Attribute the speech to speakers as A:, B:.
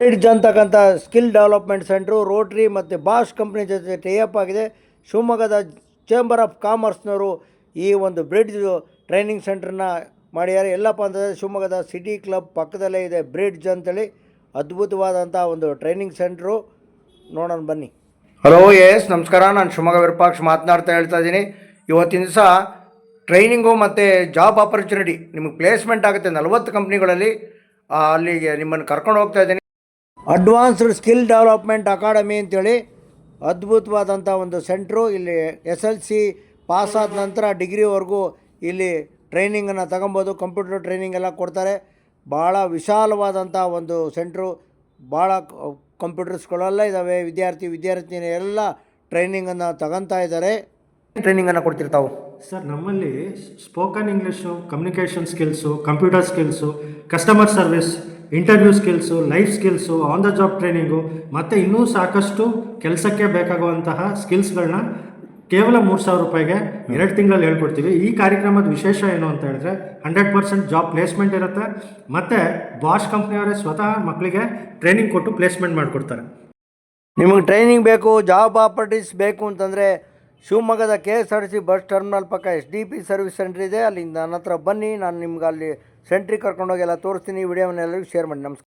A: Bridge ಅಂತಕ್ಕಂಥ skill development centre rotary ಮತ್ತು Bosch company ಜೊತೆ ಟೈಅಪ್ ಆಗಿದೆ. ಶಿವಮೊಗ್ಗದ ಚೇಂಬರ್ ಆಫ್ ಕಾಮರ್ಸ್ನವರು ಈ ಒಂದು ಬ್ರಿಡ್ಜ್ ಟ್ರೈನಿಂಗ್ ಸೆಂಟ್ರನ್ನ ಮಾಡಿದ್ದಾರೆ. ಎಲ್ಲಪ್ಪ ಅಂತಂದರೆ ಶಿವಮೊಗ್ಗದ ಸಿಟಿ ಕ್ಲಬ್ ಪಕ್ಕದಲ್ಲೇ ಇದೆ ಬ್ರಿಡ್ಜ್ ಅಂತೇಳಿ. ಅದ್ಭುತವಾದಂಥ ಒಂದು ಟ್ರೈನಿಂಗ್ ಸೆಂಟ್ರು, ನೋಡೋಣ ಬನ್ನಿ. ಹಲೋ ಎಸ್ ನಮಸ್ಕಾರ, ನಾನು ಶಿವಮೊಗ್ಗ ವಿರೂಪಾಕ್ಷ ಮಾತನಾಡ್ತಾ ಹೇಳ್ತಾ ಇದ್ದೀನಿ. ಇವತ್ತಿನ ದಿವಸ ಟ್ರೈನಿಂಗು ಮತ್ತು ಜಾಬ್ ಆಪರ್ಚುನಿಟಿ ನಿಮಗೆ ಪ್ಲೇಸ್ಮೆಂಟ್ ಆಗುತ್ತೆ 40 ಕಂಪ್ನಿಗಳಲ್ಲಿ. ಅಲ್ಲಿಗೆ ನಿಮ್ಮನ್ನು ಕರ್ಕೊಂಡು ಹೋಗ್ತಾ ಇದ್ದೀನಿ. ಅಡ್ವಾನ್ಸ್ಡ್ ಸ್ಕಿಲ್ ಡೆವಲಪ್ಮೆಂಟ್ ಅಕಾಡೆಮಿ ಅಂತೇಳಿ ಅದ್ಭುತವಾದಂಥ ಒಂದು ಸೆಂಟ್ರು. ಇಲ್ಲಿ SLC ಪಾಸ್ ಆದ ನಂತರ ಡಿಗ್ರಿವರೆಗೂ ಇಲ್ಲಿ ಟ್ರೈನಿಂಗನ್ನು ತಗೊಬೋದು. ಕಂಪ್ಯೂಟರ್ ಟ್ರೈನಿಂಗ್ ಎಲ್ಲ ಕೊಡ್ತಾರೆ. ಭಾಳ ವಿಶಾಲವಾದಂಥ ಒಂದು ಸೆಂಟ್ರು. ಭಾಳ ಕಂಪ್ಯೂಟರ್ಸ್ಗಳೆಲ್ಲ ಇದ್ದಾವೆ. ವಿದ್ಯಾರ್ಥಿನಿ ಎಲ್ಲ ಟ್ರೈನಿಂಗನ್ನು ತಗೊತಾ ಇದ್ದಾರೆ. ಟ್ರೈನಿಂಗನ್ನು ಕೊಡ್ತಿರ್ತಾವೆ
B: ಸರ್. ನಮ್ಮಲ್ಲಿ spoken English, communication skills, computer skills, customer service, interview skills, life skills, on the job training ಮತ್ತು ಇನ್ನೂ ಸಾಕಷ್ಟು ಕೆಲಸಕ್ಕೆ ಬೇಕಾಗುವಂತಹ ಸ್ಕಿಲ್ಸ್ಗಳನ್ನ ಕೇವಲ 3,000 ರೂಪಾಯಿಗೆ 2 ತಿಂಗಳಲ್ಲಿ ಹೇಳ್ಕೊಡ್ತೀವಿ. ಈ ಕಾರ್ಯಕ್ರಮದ ವಿಶೇಷ ಏನು ಅಂತ ಹೇಳಿದ್ರೆ 100% ಜಾಬ್ ಪ್ಲೇಸ್ಮೆಂಟ್ ಇರುತ್ತೆ. ಮತ್ತು ಬಾಷ್ ಕಂಪ್ನಿಯವರೇ ಸ್ವತಃ ಮಕ್ಕಳಿಗೆ ಟ್ರೈನಿಂಗ್ ಕೊಟ್ಟು ಪ್ಲೇಸ್ಮೆಂಟ್ ಮಾಡಿಕೊಡ್ತಾರೆ.
A: ನಿಮಗೆ ಟ್ರೈನಿಂಗ್ ಬೇಕು, ಜಾಬ್ ಆಪರ್ಚುನಿಟೀಸ್ ಬೇಕು ಅಂತಂದರೆ ಶಿವಮೊಗ್ಗದ KSRTC ಬಸ್ ಟರ್ಮಿನಲ್ ಪಕ್ಕ SDP ಸರ್ವಿಸ್ ಸೆಂಟ್ರ್ ಇದೆ. ಅಲ್ಲಿಂದ ನನ್ನ ಹತ್ರ ಬನ್ನಿ, ನಾನು ನಿಮ್ಗೆ ಅಲ್ಲಿ ಸೆಂಟ್ರಿಗೆ ಕರ್ಕೊಂಡೋಗಿ ಎಲ್ಲ ತೋರಿಸ್ತೀನಿ. ವಿಡಿಯೋವನ್ನೆಲ್ಲರಿಗೂ ಶೇರ್ ಮಾಡಿ. ನಮಸ್ಕಾರ.